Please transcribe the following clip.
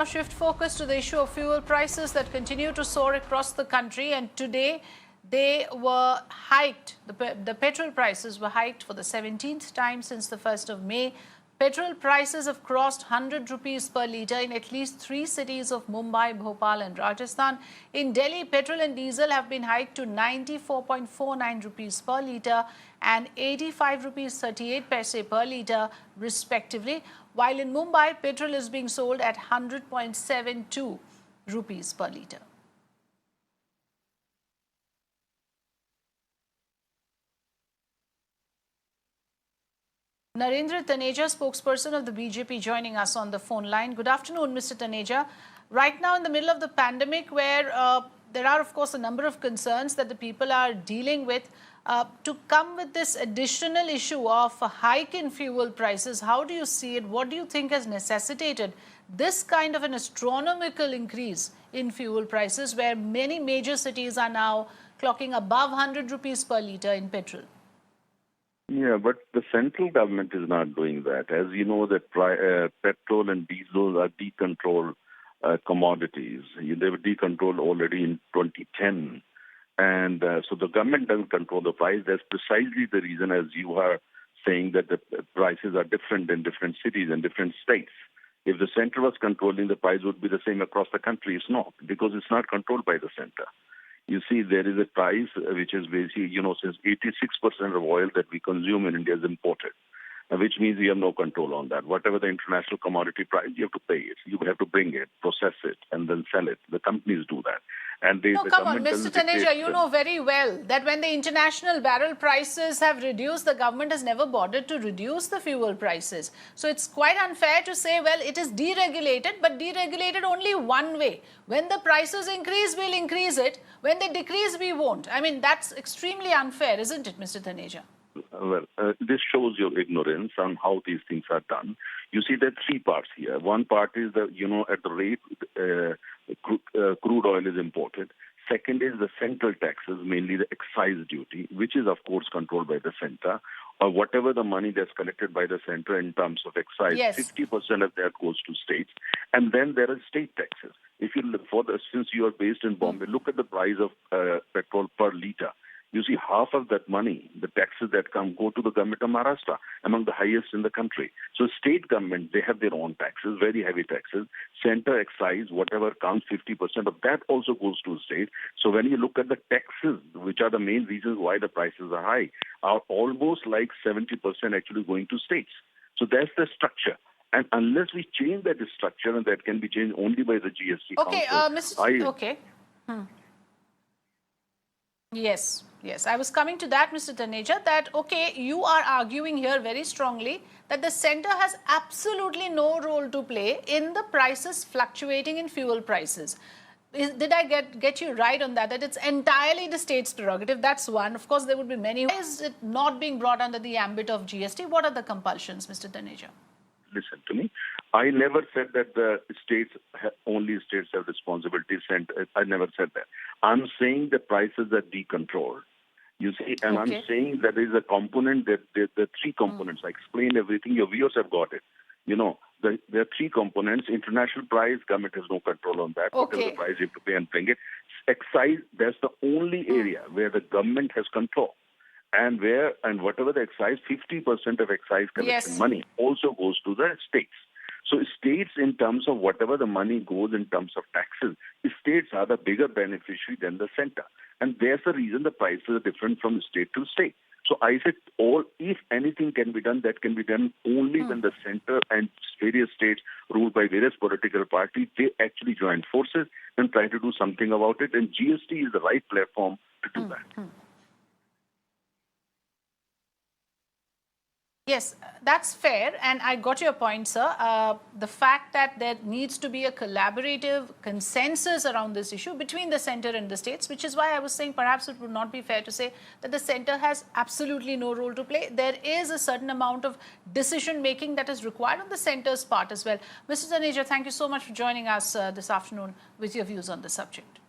Now shift focus to the issue of fuel prices that continue to soar across the country, and today they were hiked. The petrol prices were hiked for the 17th time since the 1st of May. Petrol prices have crossed 100 rupees per litre in at least 3 cities of Mumbai, Bhopal and Rajasthan. In Delhi, petrol and diesel have been hiked to 94.49 rupees per litre and 85 rupees 38 paise per litre respectively, while in Mumbai, petrol is being sold at 100.72 rupees per litre. Narendra Taneja, spokesperson of the BJP, joining us on the phone line. Good afternoon, Mr. Taneja. Right now, in the middle of the pandemic, where there are, of course, a number of concerns that the people are dealing with, to come with this additional issue of a hike in fuel prices, how do you see it? What do you think has necessitated this kind of an astronomical increase in fuel prices, where many major cities are now clocking above 100 rupees per litre in petrol? Yeah, but the central government is not doing that. As you know, that petrol and diesel are decontrolled commodities. They were decontrolled already in 2010. And so the government doesn't control the price. That's precisely the reason, as you are saying, that the prices are different in different cities and different states. If the center was controlling, the price would be the same across the country. It's not, because it's not controlled by the center. You see, there is a price which is basically, since 86% of oil that we consume in India is imported, which means we have no control on that. Whatever the international commodity price, you have to pay it. You have to bring it, process it, and then sell it. The companies do that. And no, come on, Mr. Taneja, you know very well that when the international barrel prices have reduced, the government has never bothered to reduce the fuel prices. So it's quite unfair to say, well, it is deregulated, but deregulated only one way. When the prices increase, we'll increase it. When they decrease, we won't. I mean, that's extremely unfair, isn't it, Mr. Taneja? Well, this shows your ignorance on how these things are done. You see, there are three parts here. One part is that, at the rate crude oil is imported. Second is the central taxes, mainly the excise duty, which is, of course, controlled by the center, or whatever the money that's collected by the center in terms of excise. Yes. 50% of that goes to states. And then there are state taxes. If you look since you are based in Bombay, look at the price of petrol per litre. You see, half of that money, the taxes that go to the government of Maharashtra, among the highest in the country. So state government, they have their own taxes, very heavy taxes. Center excise, whatever counts, 50% of that also goes to state. So when you look at the taxes, which are the main reasons why the prices are high, are almost like 70% actually going to states. So that's the structure. And unless we change that structure, and that can be changed only by the GST Okay, Council. Okay. Yes. I was coming to that, Mr. Taneja, that, okay, you are arguing here very strongly that the center has absolutely no role to play in the prices fluctuating in fuel prices. Did I get you right on that? That it's entirely the state's prerogative? That's one. Of course, there would be many. Why is it not being brought under the ambit of GST? What are the compulsions, Mr. Taneja? Listen to me. I never said that the only states have responsibilities. I never said that. I'm saying the prices are decontrolled. You see, and okay. I'm saying that there is a component, that there are three components. I explained everything. Your viewers have got it. There are three components. International price, government has no control on that. Okay. Whatever the price you have to pay and bring it. Excise, that's the only area where the government has control. And whatever the excise, 50% of excise collection money also goes to the states. So states, in terms of whatever the money goes in terms of taxes, states are the bigger beneficiary than the center. And there's the reason the prices are different from state to state. So I said, if anything can be done, that can be done only when the center and various states ruled by various political parties, they actually join forces and try to do something about it. And GST is the right platform to do that. Yes, that's fair, and I got your point, sir. The fact that there needs to be a collaborative consensus around this issue between the center and the states, which is why I was saying perhaps it would not be fair to say that the center has absolutely no role to play. There is a certain amount of decision-making that is required on the center's part as well. Mr. Taneja, thank you so much for joining us this afternoon with your views on the subject.